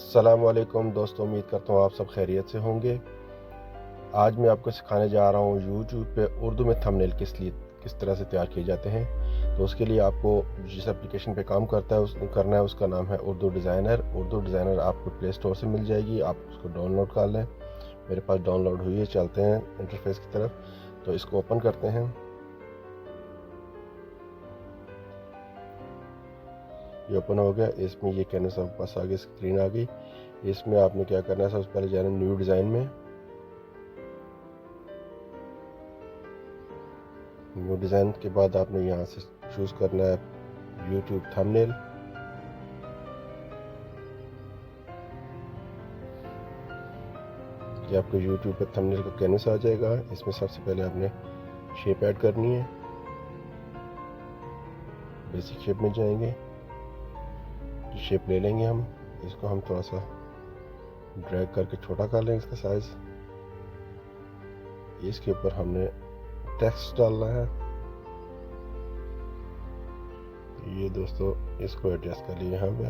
अस्सलाम वालेकुम दोस्तों, उम्मीद करता हूँ आप सब खैरियत से होंगे। आज मैं आपको सिखाने जा रहा हूँ यूट्यूब पे उर्दू में थंबनेल किस तरह से तैयार किए जाते हैं। तो उसके लिए आपको जिस एप्लीकेशन पे काम करना है उसका नाम है उर्दू डिज़ाइनर। उर्दू डिज़ाइनर आपको प्ले स्टोर से मिल जाएगी, आप उसको डाउनलोड कर लें। मेरे पास डाउनलोड हुई है। चलते हैं इंटरफेस की तरफ, तो इसको ओपन करते हैं। ये ओपन हो गया। इसमें ये कहने से पास आगे स्क्रीन आ गई। इसमें आपने क्या करना है, सबसे पहले जाना न्यू डिज़ाइन में। न्यू डिज़ाइन के बाद आपने यहाँ से चूज़ करना है यूट्यूब थंबनेल। ये आपको यूट्यूब पे थंबनेल का कैनवस आ जाएगा। इसमें सबसे पहले आपने शेप ऐड करनी है। बेसिक शेप में जाएंगे, शेप ले लेंगे हम। इसको हम थोड़ा सा ड्रैग करके छोटा कर लेंगे इसका साइज़। इसके ऊपर हमने टेक्स्ट डालना है। ये दोस्तों इसको एडजस्ट कर लिए यहाँ पे।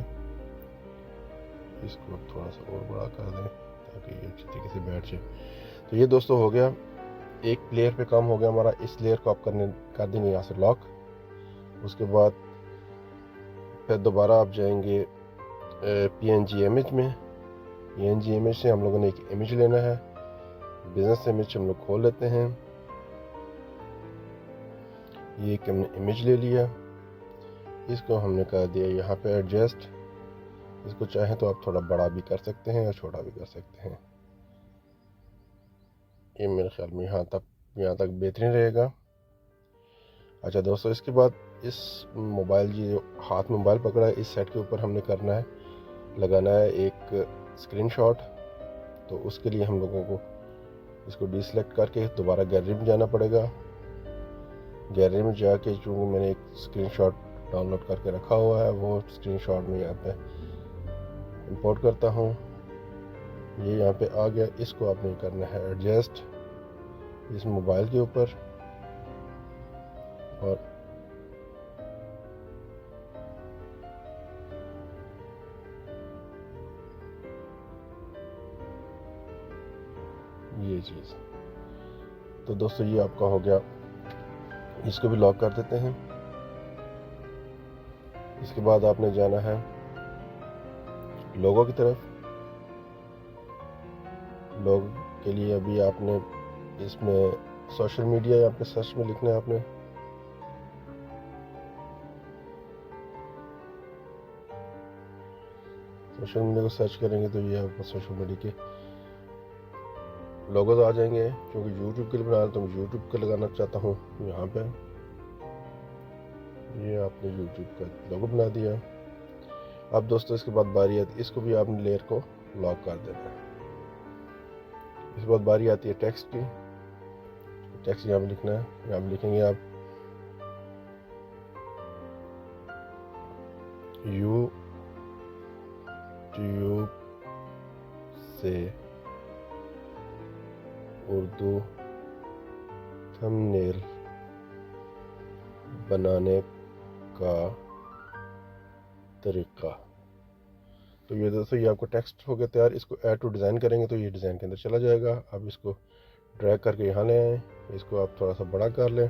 इसको थोड़ा सा और बड़ा कर दें ताकि ये अच्छी तरीके से बैठ जाए। तो ये दोस्तों हो गया, एक लेयर पे काम हो गया हमारा। इस लेयर को आप कर देंगे यहाँ से लॉक। उसके बाद फिर दोबारा आप जाएंगे PNG इमेज में। PNG इमेज से हम लोगों ने एक इमेज लेना है। बिजनेस इमेज हम लोग खोल लेते हैं। ये एक हमने इमेज ले लिया। इसको हमने कर दिया यहाँ पे एडजस्ट। इसको चाहें तो आप थोड़ा बड़ा भी कर सकते हैं या छोटा भी कर सकते हैं। ये मेरे ख्याल में यहाँ तक बेहतरीन रहेगा। अच्छा दोस्तों, इसके बाद इस मोबाइल, ये हाथ में मोबाइल पकड़ा है, इस सेट के ऊपर हमने करना है, लगाना है एक स्क्रीनशॉट। तो उसके लिए हम लोगों को इसको डिसेलेक्ट करके दोबारा गैलरी में जाना पड़ेगा। गैलरी में जाके चूँकि मैंने एक स्क्रीनशॉट डाउनलोड करके रखा हुआ है, वो स्क्रीनशॉट में यहाँ पे इंपोर्ट करता हूँ। ये यहाँ पे आ गया। इसको आपने करना है एडजस्ट इस मोबाइल के ऊपर, और ये चीज़। तो दोस्तों ये आपका हो गया। इसको भी लॉक कर देते हैं। इसके बाद आपने जाना है लोगो की तरफ। लोगो के लिए अभी आपने इसमें सोशल मीडिया यहाँ पे सर्च में लिखना है। आपने सोशल मीडिया को सर्च करेंगे तो ये आपको सोशल मीडिया के लोगोज आ जाएंगे। क्योंकि यूट्यूब के लिए बना रहा तो मैं यूट्यूब का लगाना चाहता हूँ यहाँ पे। ये आपने यूट्यूब का लोगो बना दिया। अब दोस्तों इसके बाद बारी आती है, इसको भी आपने लेयर को लॉक कर देना है। इसके बाद बारी आती है टेक्स्ट की। टेक्स्ट यहाँ पे लिखना है। यहाँ पे लिखेंगे आप यूट्यूब से उर्दू थंबनेल बनाने का तरीका। तो ये दोस्तों ये आपको टेक्स्ट हो गया तैयार। इसको ऐड टू डिज़ाइन करेंगे तो ये डिज़ाइन के अंदर चला जाएगा। अब इसको ड्रैग करके यहाँ ले आएँ। इसको आप थोड़ा सा बड़ा कर लें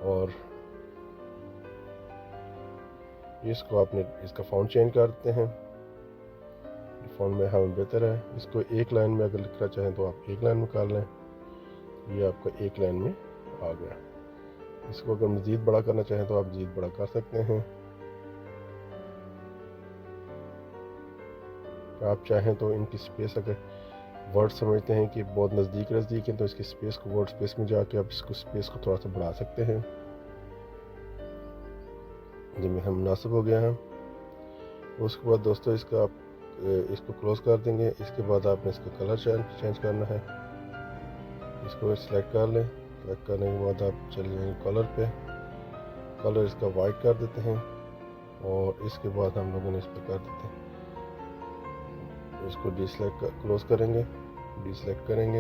और इसको आपने इसका फ़ॉन्ट चेंज कर देते हैं। फ़ॉन्ट में हमें बेहतर है। इसको एक लाइन में अगर लिखना चाहें तो आप एक लाइन में कर लें। ये आपका एक लाइन में आ गया। इसको अगर मज़ीद बड़ा करना चाहें तो आप मज़ीद बड़ा कर सकते हैं। आप चाहें तो इनकी स्पेस, अगर वर्ड समझते हैं कि बहुत नज़दीक हैं तो इसकी स्पेस को वर्ड स्पेस में जाके आप इसको स्पेस को थोड़ा सा बढ़ा सकते हैं। जिनमें हम मुनासिब हो गया है। उसके बाद दोस्तों इसका आप इसको क्लोज कर देंगे। इसके बाद आपने इसका कलर चेंज करना है। इसको सिलेक्ट कर लें। सिलेक्ट करने के बाद आप चले जाएंगे कलर पे। कलर इसका वाइट कर देते हैं और इसके बाद हम लोगों ने इस पर कर देते हैं। इसको क्लोज करेंगे, डिसेलेक्ट करेंगे।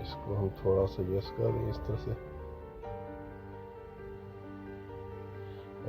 इसको हम थोड़ा सा यस कर देंगे इस तरह से।